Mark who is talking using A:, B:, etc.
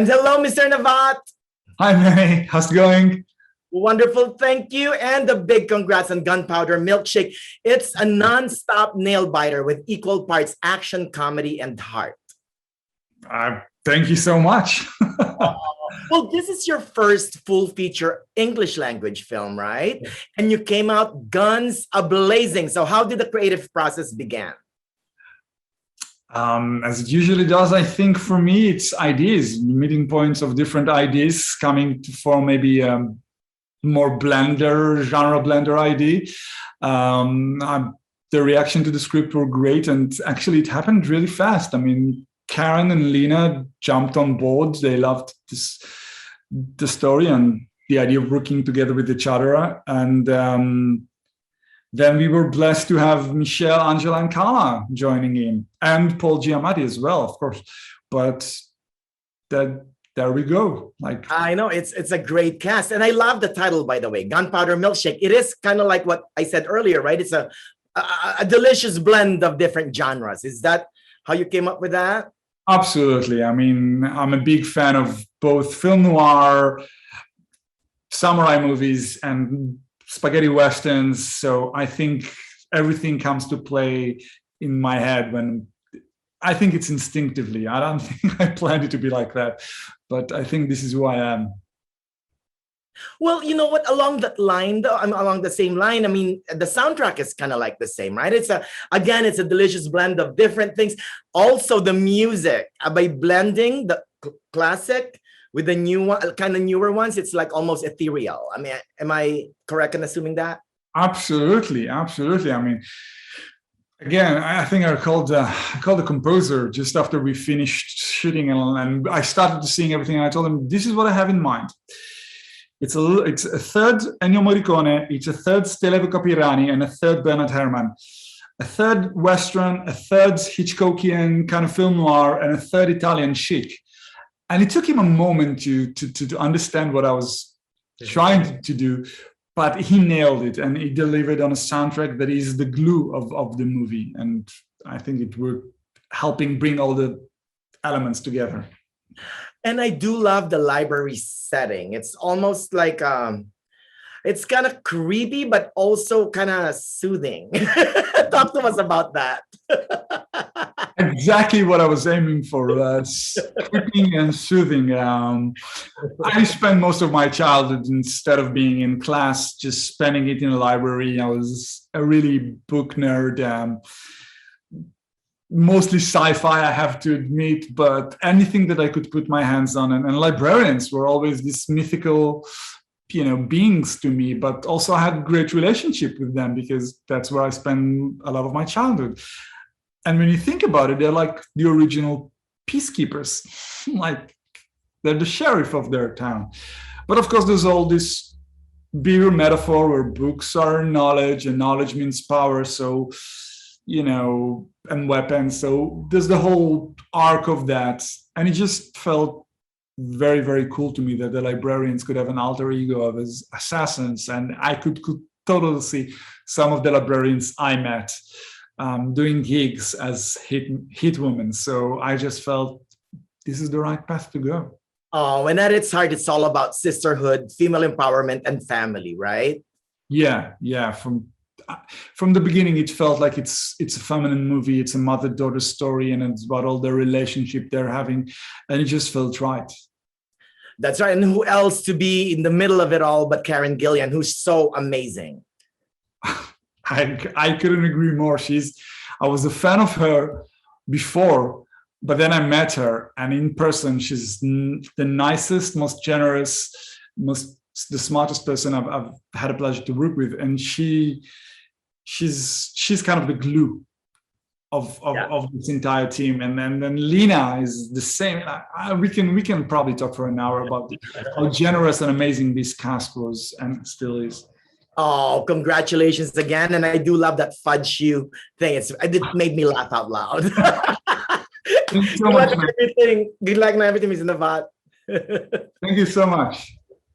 A: And hello, Mr. Navot.
B: Hi, Manny. How's it going?
A: Wonderful, thank you. And a big congrats on Gunpowder Milkshake. It's a non-stop nail biter with equal parts action, comedy, and heart.
B: Thank you so much.
A: Well, this is your first full feature English language film, right? And you came out guns a-blazing. So how did the creative process begin?
B: As it usually does, I think for me, it's ideas, meeting points of different ideas coming to form maybe more genre blender idea. The reaction to the script were great, and actually it happened really fast. I mean, Karen and Lena jumped on board. They loved the story and the idea of working together with each other. And then we were blessed to have Michelle, Angela, and Carla joining in, and Paul Giamatti as well, of course. But there we go.
A: I know it's a great cast, and I love the title, by the way, Gunpowder Milkshake. It is kind of like what I said earlier, right? It's a delicious blend of different genres. Is that how you came up with that?
B: Absolutely. I mean, I'm a big fan of both film noir, samurai movies, and spaghetti westerns. So I think everything comes to play in my head when I think it's instinctively. I don't think I planned it to be like that, but I think this is who I am.
A: Well, you know what? Along that line, though, I'm along the same line. I mean, the soundtrack is kind of like the same, right? It's a delicious blend of different things. Also, the music by blending the classic with the new one, kind of newer ones, it's like almost ethereal. I mean, am I correct in assuming that?
B: Absolutely, absolutely. I mean, again, I think I called the composer just after we finished shooting, and I started to sing everything. And I told him, "This is what I have in mind. It's a third Ennio Morricone, it's a third Stelivo Capirani, and a third Bernard Herrmann, a third Western, a third Hitchcockian kind of film noir, and a third Italian chic." And it took him a moment to understand what I was trying to do, but he nailed it, and he delivered on a soundtrack that is the glue of the movie. And I think it worked, helping bring all the elements together.
A: And I do love the library setting. It's almost like it's kind of creepy, but also kind of soothing. Talk to us about that.
B: Exactly what I was aiming for, creepy and soothing. I spent most of my childhood, instead of being in class, just spending it in a library. I was a really book nerd. Mostly sci-fi, I have to admit, but anything that I could put my hands on. And librarians were always these mythical, beings to me, but also I had great relationship with them because that's where I spent a lot of my childhood. And when you think about it, they're like the original peacekeepers, like they're the sheriff of their town. But of course, there's all this bigger metaphor where books are knowledge and knowledge means power. So, and weapons. So there's the whole arc of that. And it just felt very, very cool to me that the librarians could have an alter ego of as assassins. And I could totally see some of the librarians I met doing gigs as hit women. So I just felt this is the right path to go.
A: Oh, and at its heart, it's all about sisterhood, female empowerment, and family, right?
B: Yeah. From the beginning, it felt like it's a feminine movie. It's a mother-daughter story, and it's about all the relationship they're having, and it just felt right.
A: That's right. And who else to be in the middle of it all but Karen Gillan, who's so amazing?
B: I couldn't agree more. I was a fan of her before, but then I met her, and in person, she's the nicest, most generous, the smartest person I've had a pleasure to work with, and she's kind of the glue of this entire team. And then Lena is the same. We can probably talk for an hour about how generous and amazing this cast was and still is.
A: Oh, congratulations again. And I do love that fudge shoe thing. It made me laugh out loud.
B: Thank you so much.
A: Good luck on everything, Mr. Navot.
B: Thank you so much.